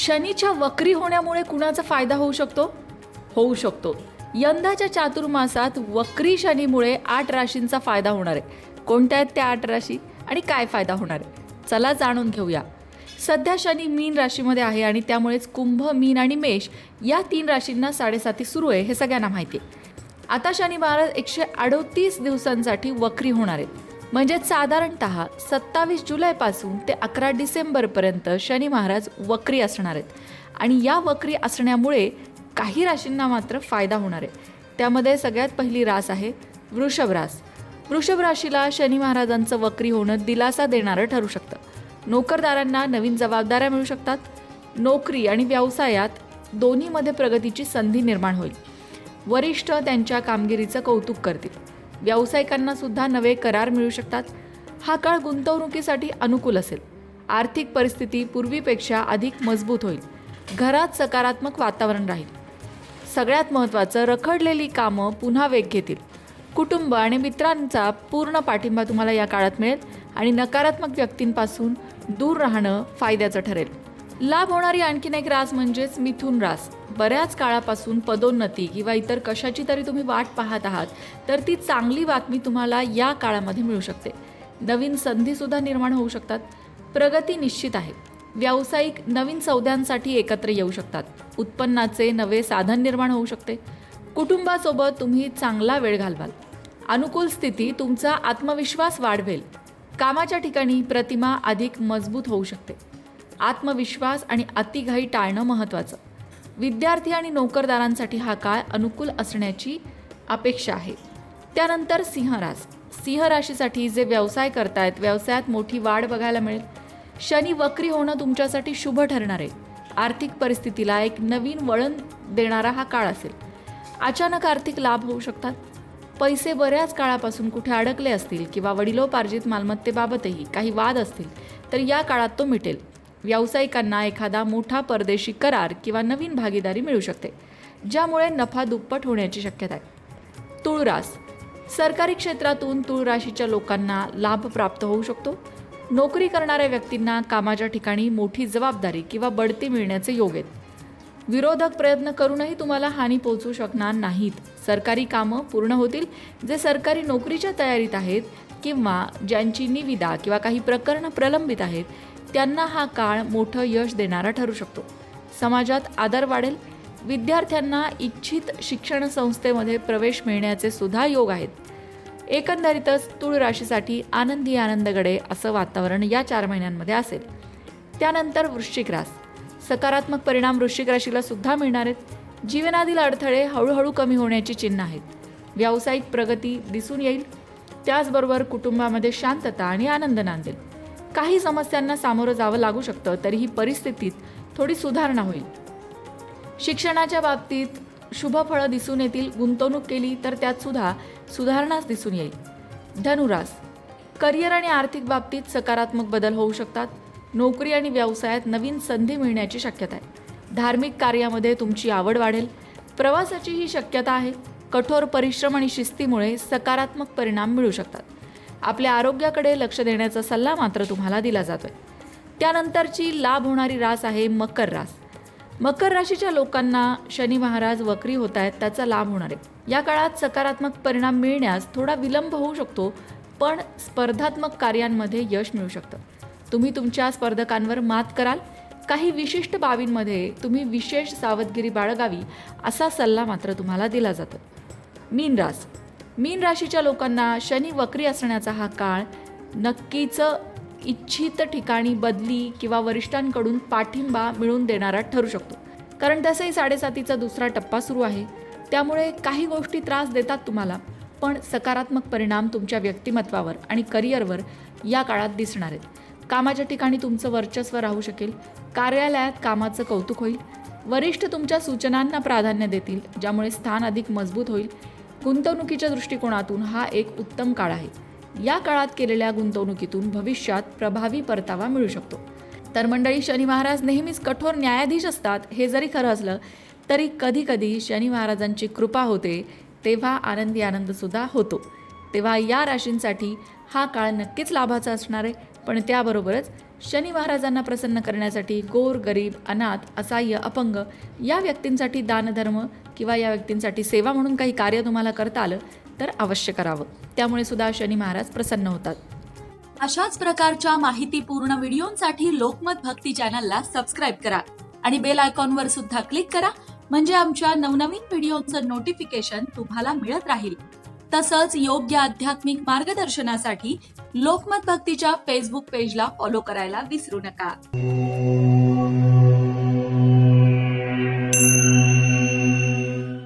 शनीच्या वक्री होण्यामुळे कुणाचा फायदा होऊ शकतो? होऊ शकतो. यंदाच्या चातुर्मासात वक्री शनीमुळे 8 राशींचा फायदा होणार आहे. कोणत्या आहेत त्या 8 राशी आणि काय फायदा होणार आहे? चला जाणून घेऊया. सध्या शनी मीन राशीमध्ये आहे आणि त्यामुळेच कुंभ, मीन आणि मेष या 3 राशींना 7.5 सुरू आहे हे सगळ्यांना माहिती आहे. आता शनी महाराज 138 दिवसांसाठी वक्री होणार आहेत. म्हणजेच साधारणतः 27 जुलैपासून ते 11 डिसेंबरपर्यंत शनी महाराज वक्री असणार आहेत. आणि या वक्री असण्यामुळे काही राशींना मात्र फायदा होणार आहे. त्यामध्ये सगळ्यात पहिली रास आहे वृषभ रास. वृषभ राशीला शनी महाराजांचं वक्री होणं दिलासा देणारं ठरू शकतं. नोकरदारांना नवीन जबाबदाऱ्या मिळू शकतात. नोकरी आणि व्यवसायात दोन्हीमध्ये प्रगतीची संधी निर्माण होईल. वरिष्ठ त्यांच्या कामगिरीचं कौतुक करतील. व्यावसायिकांना सुद्धा नवे करार मिळू शकतात. हा काळ गुंतवणुकीसाठी अनुकूल असेल. आर्थिक परिस्थिती पूर्वीपेक्षा अधिक मजबूत होईल. घरात सकारात्मक वातावरण राहील. सगळ्यात महत्त्वाचं, रखडलेली कामं पुन्हा वेग घेतील. कुटुंब आणि मित्रांचा पूर्ण पाठिंबा तुम्हाला या काळात मिळेल आणि नकारात्मक व्यक्तींपासून दूर राहणं फायद्याचं ठरेल. लाभ होणारी आणखीन एक रास म्हणजेच मिथुन रास. बऱ्याच काळापासून पदोन्नती किंवा इतर कशाची तरी तुम्ही वाट पाहत आहात तर ती चांगली बातमी तुम्हाला या काळामध्ये मिळू शकते. नवीन संधीसुद्धा निर्माण होऊ शकतात. प्रगती निश्चित आहे. व्यावसायिक नवीन सौद्यांसाठी एकत्र येऊ शकतात. उत्पन्नाचे नवे साधन निर्माण होऊ शकते. कुटुंबासोबत तुम्ही चांगला वेळ घालवाल. अनुकूल स्थिती तुमचा आत्मविश्वास वाढवेल. कामाच्या ठिकाणी प्रतिमा अधिक मजबूत होऊ शकते. आत्मविश्वास आणि अतिघाई टाळणं महत्त्वाचं. विद्यार्थी आणि नोकरदारांसाठी हा काळ अनुकूल असण्याची अपेक्षा आहे. त्यानंतर सिंह रास. सिंह राशीसाठी जे व्यवसाय करतायत, व्यवसायात मोठी वाढ बघायला मिळेल. शनी वक्री होणं तुमच्यासाठी शुभ ठरणार आहे. आर्थिक परिस्थितीला एक नवीन वळण देणारा हा काळ असेल. अचानक आर्थिक लाभ होऊ शकतात. पैसे बऱ्याच काळापासून कुठे अडकले असतील किंवा वडिलोपार्जित मालमत्तेबाबतही काही वाद असतील तर या काळात तो मिटेल. व्यावसायिकांना एखादा मोठा परदेशी करार किंवा नवीन भागीदारी मिळू शकते, ज्यामुळे नफा दुप्पट होण्याची शक्यता आहे. तुळ रास. सरकारी क्षेत्रातून तुळ राशीच्या लोकांना लाभ प्राप्त होऊ शकतो. नोकरी करणाऱ्या व्यक्तींना कामाच्या ठिकाणी मोठी जबाबदारी किंवा बढती मिळण्याचे योग आहेत. विरोधक प्रयत्न करूनही तुम्हाला हानी पोहोचू शकणार नाहीत. सरकारी कामं पूर्ण होतील. जे सरकारी नोकरीच्या तयारीत आहेत किंवा ज्यांची निविदा किंवा काही प्रकरणं प्रलंबित आहेत त्यांना हा काळ मोठं यश देणारा ठरू शकतो. समाजात आदर वाढेल. विद्यार्थ्यांना इच्छित शिक्षण संस्थेमध्ये प्रवेश मिळण्याचे सुद्धा योग आहेत. एकंदरीतच तुळ राशीसाठी आनंदी आनंदगडे असं वातावरण या 4 महिन्यांमध्ये असेल. त्यानंतर वृश्चिक रास. सकारात्मक परिणाम वृश्चिक राशीला सुद्धा मिळणार आहेत. जीवनातील अडथळे हळूहळू कमी होण्याची चिन्ह आहेत. व्यावसायिक प्रगती दिसून येईल. त्याचबरोबर कुटुंबामध्ये शांतता आणि आनंद नांदेल. काही समस्यांना सामोरं जावं लागू शकतं, तरीही परिस्थितीत थोडी सुधारणा होईल. शिक्षणाच्या बाबतीत शुभफळं दिसून येतील. गुंतवणूक केली तर त्यात सुद्धा सुधारणाच दिसून येईल. धनुरास. करिअर आणि आर्थिक बाबतीत सकारात्मक बदल होऊ शकतात. नोकरी आणि व्यवसायात नवीन संधी मिळण्याची शक्यता आहे. धार्मिक कार्यामध्ये तुमची आवड वाढेल. प्रवासाची ही शक्यता आहे. कठोर परिश्रम आणि शिस्तीमुळे सकारात्मक परिणाम मिळू शकतात. आपल्या आरोग्याकडे लक्ष देण्याचा सल्ला मात्र तुम्हाला दिला जातोय. त्यानंतरची लाभ होणारी रास आहे मकर रास. मकर राशीच्या लोकांना शनी महाराज वक्री होत आहेत त्याचा लाभ होणार आहे. या काळात सकारात्मक परिणाम मिळण्यास थोडा विलंब होऊ शकतो, पण स्पर्धात्मक कार्यांमध्ये यश मिळू शकतं. तुम्ही तुमच्या स्पर्धकांवर मात कराल. काही विशिष्ट बाबींमध्ये तुम्ही विशेष सावधगिरी बाळगावी असा सल्ला मात्र तुम्हाला दिला जातो. मीन रास. मीन राशीच्या लोकांना शनी वक्री असण्याचा हा काळ नक्कीच इच्छित ठिकाणी बदली किंवा वरिष्ठांकडून पाठिंबा मिळवून देणारा ठरू शकतो. कारण तसंही 7.5चा दुसरा टप्पा सुरू आहे. त्यामुळे काही गोष्टी त्रास देतात तुम्हाला, पण सकारात्मक परिणाम तुमच्या व्यक्तिमत्वावर आणि करिअरवर या काळात दिसणार आहेत. कामाच्या ठिकाणी तुमचं वर्चस्व राहू शकेल. कार्यालयात कामाचं कौतुक होईल. वरिष्ठ तुमच्या सूचनांना प्राधान्य देतील, ज्यामुळे स्थान अधिक मजबूत होईल. गुंतवणुकीच्या दृष्टिकोनातून हा एक उत्तम काळ आहे. या काळात केलेल्या गुंतवणुकीतून भविष्यात प्रभावी परतावा मिळू शकतो. तर मंडळी, शनी महाराज नेहमीच कठोर न्यायाधीश असतात हे जरी खरं असलं तरी कधी कधी शनी महाराजांची कृपा होते तेव्हा आनंदी आनंदसुद्धा होतो. तेव्हा या राशींसाठी हा काळ नक्कीच लाभाचा असणार आहे. पण त्याबरोबरच शनी महाराजांना प्रसन्न करण्यासाठी गोर गरीब अनाथ असहाय्य अपंग या व्यक्तींसाठी दानधर्म किंवा या व्यक्तींसाठी सेवा म्हणून काही कार्य तुम्हाला करता आलं तर अवश्य करावं. त्यामुळे सुद्धा शनी महाराज प्रसन्न होतात. अशाच प्रकारच्या माहितीपूर्ण व्हिडिओंसाठी लोकमत भक्ती चॅनलला सबस्क्राईब करा आणि बेल आयकॉनवर सुद्धा क्लिक करा, म्हणजे आमच्या नवनवीन व्हिडिओचं नोटिफिकेशन तुम्हाला मिळत राहील. तसंच योग्य आध्यात्मिक मार्गदर्शनासाठी लोकमत भक्तीच्या फेसबुक पेजला फॉलो करायला विसरू नका.